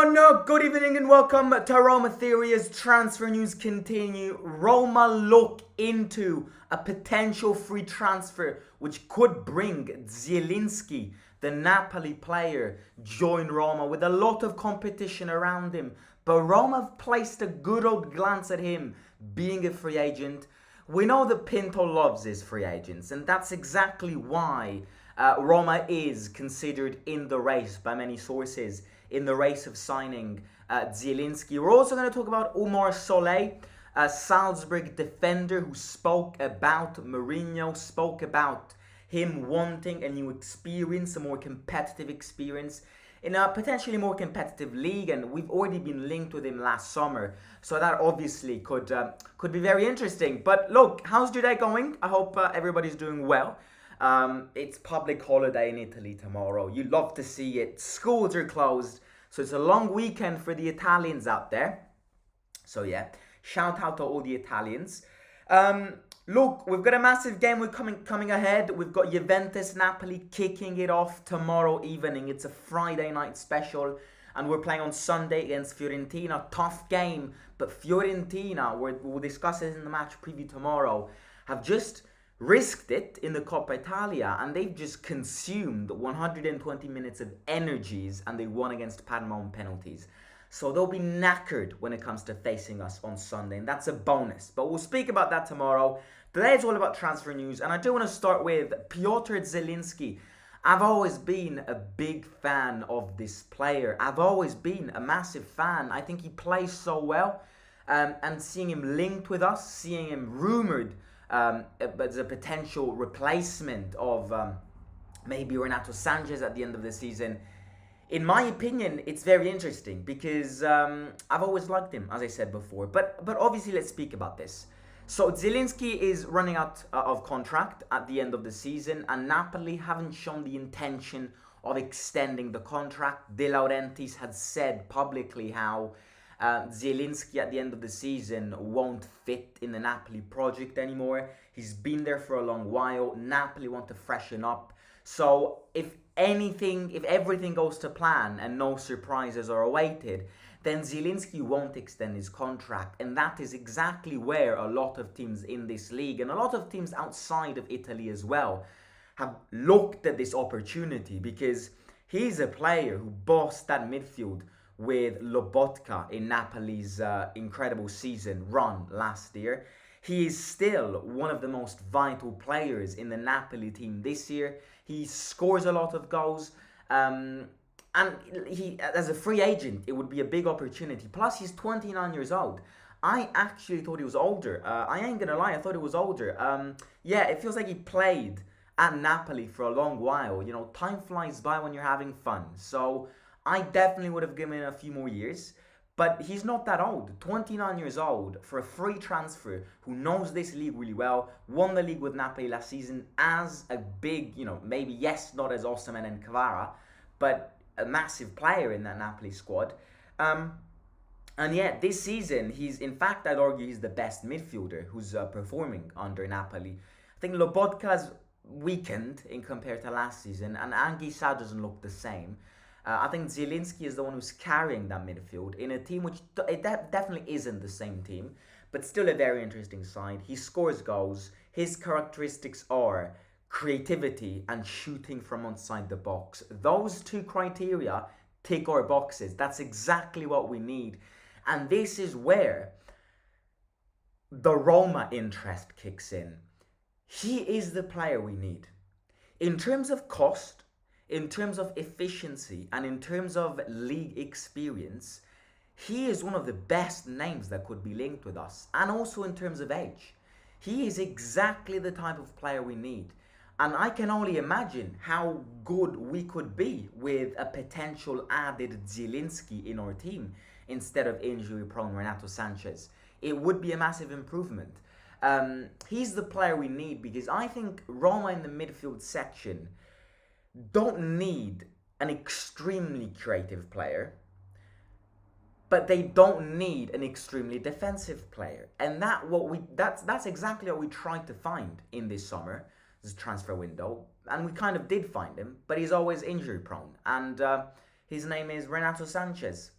everyone, good evening and welcome to Roma Theory as transfer news continue. Roma look into a potential free transfer which could bring Zielinsky, the Napoli player, join Roma with a lot of competition around him. But Roma have placed a good old glance at him being a free agent. We know that Pinto loves his free agents, and that's exactly why Roma is considered in the race by many sources, in the race of signing Zielinski. We're also going to talk about Omar Solet, a Salzburg defender who spoke about Mourinho, spoke about him wanting a new experience, a more competitive experience in a potentially more competitive league, and we've already been linked with him last summer, so that obviously could be very interesting. But look, how's your day going? I hope everybody's doing well. It's public holiday in Italy tomorrow. You love to see it. Schools are closed, so it's a long weekend for the Italians out there. So yeah, shout out to all the Italians. Look, we've got a massive game coming ahead. We've got Juventus Napoli kicking it off tomorrow evening. It's a Friday night special, and we're playing on Sunday against Fiorentina. Tough game, but Fiorentina, we'll discuss it in the match preview tomorrow, have just risked it in the Coppa Italia, and they've just consumed 120 minutes of energies, and they won against Parma on penalties. So they'll be knackered when it comes to facing us on Sunday, and that's a bonus. But we'll speak about that tomorrow. Today it's all about transfer news, and I do want to start with Piotr Zilinski. I've always been a big fan of this player. I've always been a massive fan. I think he plays so well, and seeing him linked with us, seeing him rumoured as a potential replacement of maybe Renato Sanchez at the end of the season. In my opinion, it's very interesting because I've always liked him, as I said before. But obviously, let's speak about this. So Zilinski is running out of contract at the end of the season, and Napoli haven't shown the intention of extending the contract. De Laurentiis had said publicly how Zielinsky at the end of the season won't fit in the Napoli project anymore. He's been there for a long while. Napoli want to freshen up. So if everything goes to plan and no surprises are awaited, then Zielinsky won't extend his contract. And that is exactly where a lot of teams in this league, and a lot of teams outside of Italy as well, have looked at this opportunity, because he's a player who bossed that midfield with Lobotka in Napoli's incredible season run last year. He is still one of the most vital players in the Napoli team this year. He scores a lot of goals, and he, as a free agent, it would be a big opportunity. Plus, he's 29 years old. I actually thought he was older. I ain't gonna lie, I thought he was older. Yeah, it feels like he played at Napoli for a long while. You know, time flies by when you're having fun. So I definitely would have given him a few more years. But he's not that old. 29 years old for a free transfer who knows this league really well, won the league with Napoli last season as a big, maybe, yes, not as Osimhen and Kvara, but a massive player in that Napoli squad. And yeah, this season, in fact, I'd argue he's the best midfielder who's performing under Napoli. I think Lobotka's weakened in compared to last season, and Anguissa doesn't look the same. I think Zilinski is the one who's carrying that midfield in a team which definitely isn't the same team, but still a very interesting side. He scores goals. His characteristics are creativity and shooting from outside the box. Those two criteria tick our boxes. That's exactly what we need. And this is where the Roma interest kicks in. He is the player we need. In terms of cost, in terms of efficiency, and in terms of league experience, he is one of the best names that could be linked with us. And also in terms of age. He is exactly the type of player we need. And I can only imagine how good we could be with a potential added Zilinski in our team instead of injury-prone Renato Sanchez. It would be a massive improvement. He's the player we need, because I think Roma in the midfield section don't need an extremely creative player, but they don't need an extremely defensive player. And that's exactly what we tried to find in this summer, this transfer window. And we kind of did find him, but he's always injury prone. And his name is Renato Sanchez.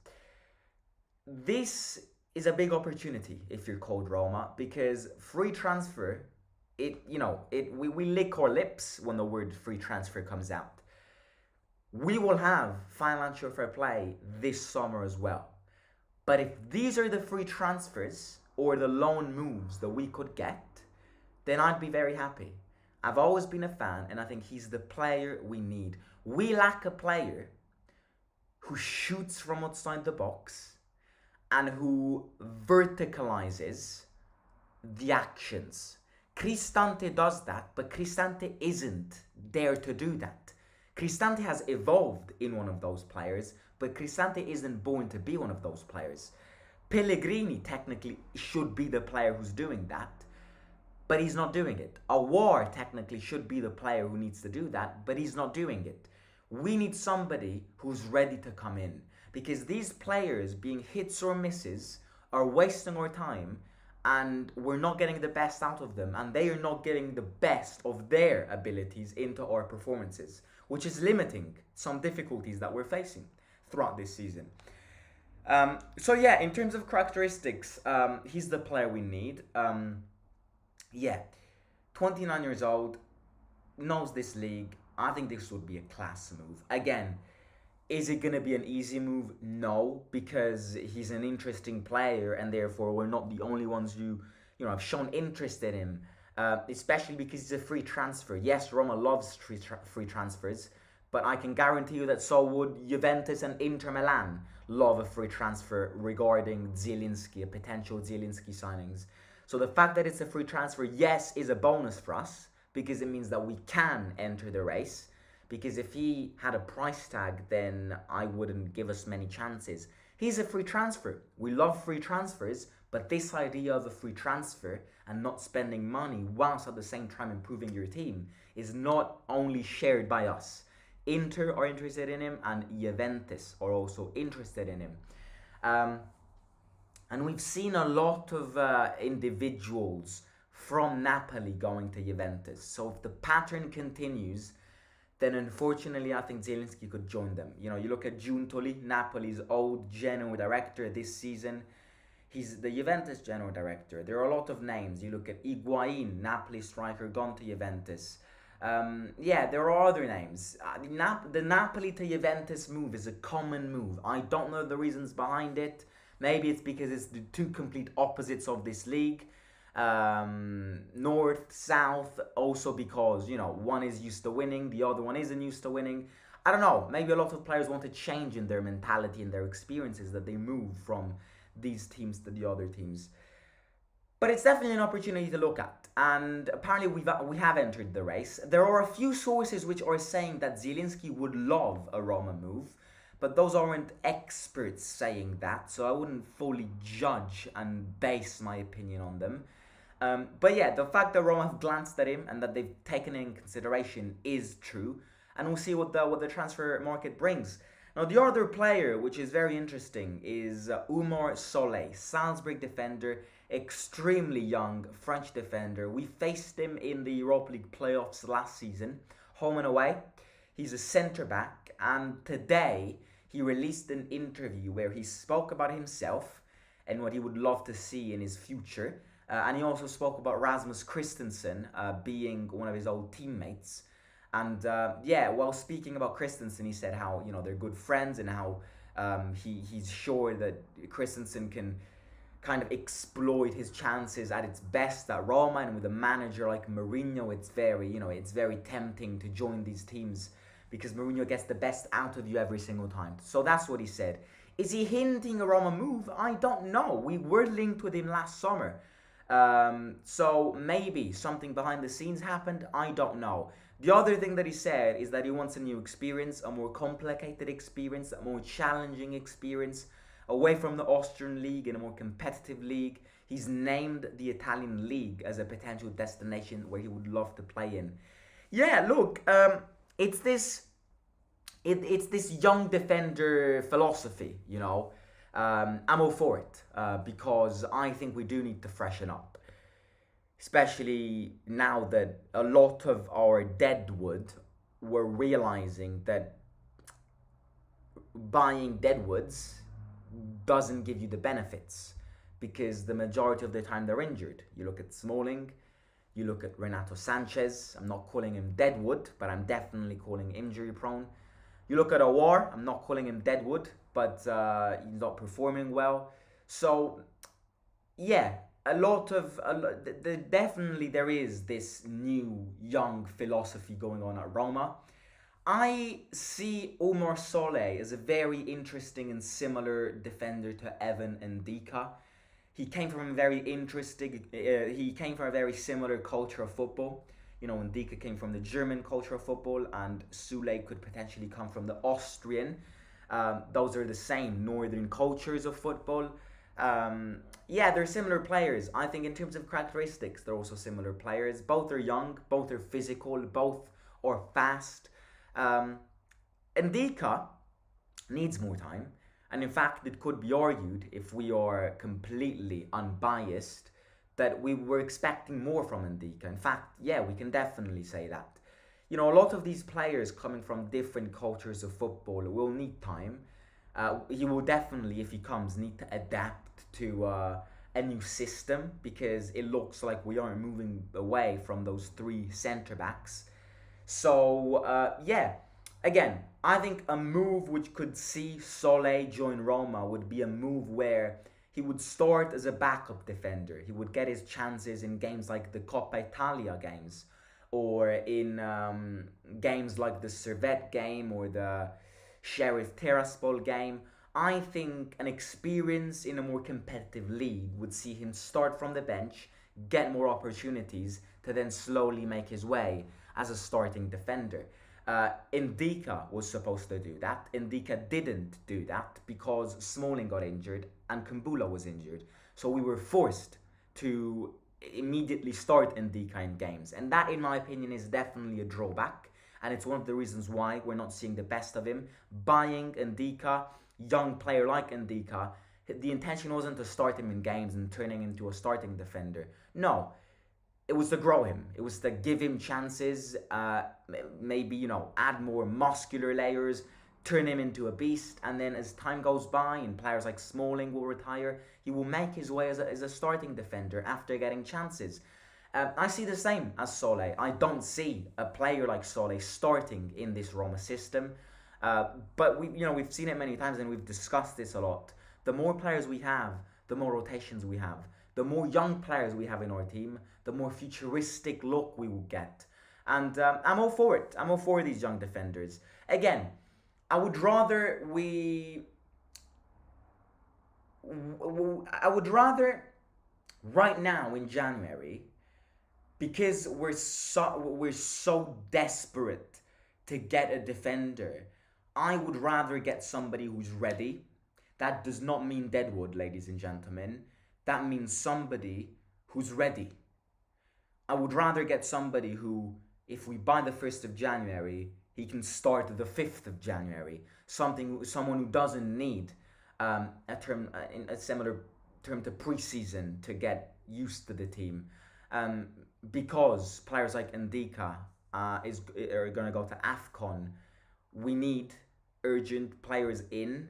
this is a big opportunity if you're called Roma, because free transfer, we lick our lips when the word free transfer comes out. We will have financial fair play this summer as well. But if these are the free transfers or the loan moves that we could get, then I'd be very happy. I've always been a fan, and I think he's the player we need. We lack a player who shoots from outside the box and who verticalizes the actions. Cristante does that, but Cristante isn't there to do that. Cristante has evolved in one of those players, but Cristante isn't born to be one of those players. Pellegrini technically should be the player who's doing that, but he's not doing it. Awar technically should be the player who needs to do that, but he's not doing it. We need somebody who's ready to come in, because these players being hits or misses are wasting our time, and we're not getting the best out of them, and they are not getting the best of their abilities into our performances, which is limiting some difficulties that we're facing throughout this season. So yeah, in terms of characteristics, he's the player we need. 29 years old, knows this league. I think this would be a class move. Again, is it going to be an easy move? No, because he's an interesting player, and therefore we're not the only ones who, have shown interest in him. Especially because he's a free transfer. Yes, Roma loves free transfers, but I can guarantee you that so would Juventus and Inter Milan love a free transfer regarding Zilinski, a potential Zilinski signings. So the fact that it's a free transfer, yes, is a bonus for us, because it means that we can enter the race. Because if he had a price tag, then I wouldn't give us many chances. He's a free transfer. We love free transfers, but this idea of a free transfer and not spending money whilst at the same time improving your team is not only shared by us. Inter are interested in him, and Juventus are also interested in him. And we've seen a lot of individuals from Napoli going to Juventus. So if the pattern continues, then unfortunately I think Zilinski could join them. You look at Giuntoli, Napoli's old general director this season. He's the Juventus general director. There are a lot of names. You look at Higuain, Napoli striker, gone to Juventus. There are other names. The Napoli to Juventus move is a common move. I don't know the reasons behind it. Maybe it's because it's the two complete opposites of this league. North, south, also because, one is used to winning, the other one isn't used to winning. I don't know, maybe a lot of players want to change in their mentality and their experiences, that they move from these teams to the other teams. But it's definitely an opportunity to look at, and apparently we have entered the race. There are a few sources which are saying that Zilinski would love a Roma move, but those aren't experts saying that, so I wouldn't fully judge and base my opinion on them. But yeah, the fact that Roma have glanced at him and that they've taken it in consideration is true, and we'll see what the transfer market brings. Now, the other player, which is very interesting, is Oumar Solet, Salzburg defender, extremely young French defender. We faced him in the Europa League playoffs last season, home and away. He's a centre-back, and today he released an interview where he spoke about himself and what he would love to see in his future. And he also spoke about Rasmus Christensen being one of his old teammates. And while speaking about Christensen, he said how, they're good friends, and how he's sure that Christensen can kind of exploit his chances at its best at Roma. And with a manager like Mourinho, it's very tempting to join these teams, because Mourinho gets the best out of you every single time. So that's what he said. Is he hinting a Roma move? I don't know. We were linked with him last summer. So maybe something behind the scenes happened. I don't know. The other thing that he said is that he wants a new experience, a more complicated experience, a more challenging experience, away from the Austrian league and a more competitive league. He's named the Italian league as a potential destination where he would love to play in. Yeah, look, it's this young defender philosophy, I'm all for it, because I think we do need to freshen up. Especially now that a lot of our deadwood were realizing that buying deadwoods doesn't give you the benefits because the majority of the time they're injured. You look at Smalling, you look at Renato Sanchez. I'm not calling him deadwood, but I'm definitely calling injury prone. You look at Awar, I'm not calling him deadwood, but he's not performing well. So, yeah, definitely there is this new young philosophy going on at Roma. I see Omar Solet as a very interesting and similar defender to Evan Ndika. He came from a very interesting. He came from a very similar culture of football. You know, Ndika came from the German culture of football, and Sule could potentially come from the Austrian. Those are the same northern cultures of football. Yeah, they're similar players. I think in terms of characteristics, they're also similar players. Both are young, both are physical, both are fast. Ndika needs more time. And in fact, it could be argued, if we are completely unbiased, that we were expecting more from Ndika. In fact, yeah, we can definitely say that. You know, a lot of these players coming from different cultures of football will need time. He will definitely, if he comes, need to adapt to a new system because it looks like we are moving away from those three centre backs. So, yeah, again, I think a move which could see Sole join Roma would be a move where he would start as a backup defender. He would get his chances in games like the Coppa Italia games or in games like the Servette game or the Sheriff Tiraspol game. I think an experience in a more competitive league would see him start from the bench, get more opportunities to then slowly make his way as a starting defender. Ndika was supposed to do that. Ndika didn't do that because Smalling got injured and Kumbula was injured. So we were forced to immediately start Ndika in games. And that, in my opinion, is definitely a drawback. And it's one of the reasons why we're not seeing the best of him. Buying Ndika, young player like Ndika, the intention wasn't to start him in games and turning him into a starting defender. No. It was to grow him. It was to give him chances, maybe, you know, add more muscular layers, turn him into a beast, and then as time goes by and players like Smalling will retire, he will make his way as a starting defender after getting chances. I see the same as Sole. I don't see a player like Sole starting in this Roma system, but we've seen it many times and we've discussed this a lot. The more players we have, the more rotations we have. The more young players we have in our team, the more futuristic look we will get. And I'm all for it. I'm all for these young defenders. Again, I would rather right now in January, because we're so desperate to get a defender, I would rather get somebody who's ready. That does not mean deadwood, ladies and gentlemen. That means somebody who's ready. I would rather get somebody who, if we buy the 1st of January, he can start the 5th of January. Someone who doesn't need a similar term to pre-season to get used to the team. Because players like Ndika are going to go to AFCON, we need urgent players in.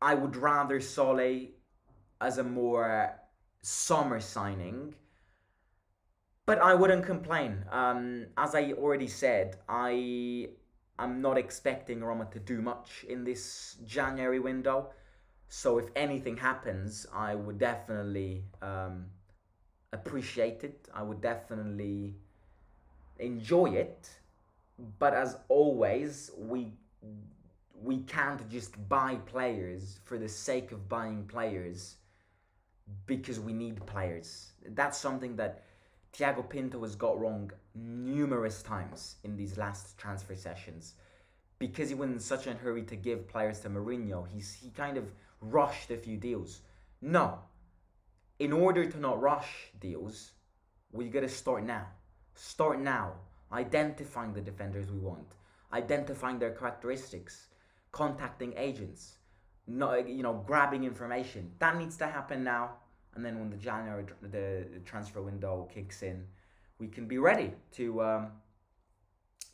I would rather Sole as a more summer signing, but I wouldn't complain. As I already said, I'm not expecting Roma to do much in this January window. So if anything happens, I would definitely appreciate it. I would definitely enjoy it. But as always, we can't just buy players for the sake of buying players because we need players. That's something that Thiago Pinto has got wrong numerous times in these last transfer sessions. Because he was in such a hurry to give players to Mourinho, he kind of rushed a few deals. No. In order to not rush deals, we got to start now. Start now. Identifying the defenders we want. Identifying their characteristics. Contacting agents. Grabbing information. That needs to happen now. And then when the transfer window kicks in, we can be ready to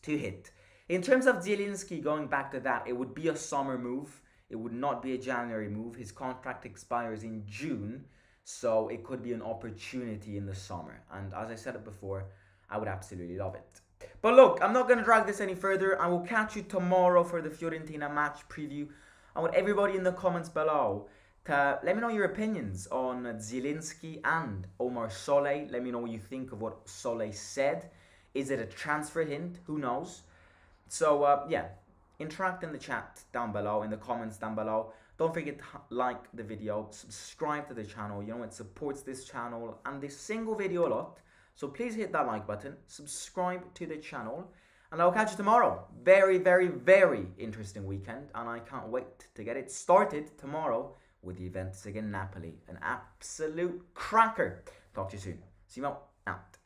hit. In terms of Zielinski, going back to that, it would be a summer move. It would not be a January move. His contract expires in June, so it could be an opportunity in the summer. And as I said it before, I would absolutely love it. But look, I'm not going to drag this any further. I will catch you tomorrow for the Fiorentina match preview. I want everybody in the comments below to let me know your opinions on Zilinski and Omar Solet. Let me know what you think of what Solet said. Is it a transfer hint? Who knows? So, yeah, interact in the chat down below, in the comments down below. Don't forget to like the video, subscribe to the channel. You know, it supports this channel and this single video a lot. So please hit that like button, subscribe to the channel, and I'll catch you tomorrow. Very, very, very interesting weekend, and I can't wait to get it started tomorrow with the Juventus against Napoli. An absolute cracker. Talk to you soon. Simo out.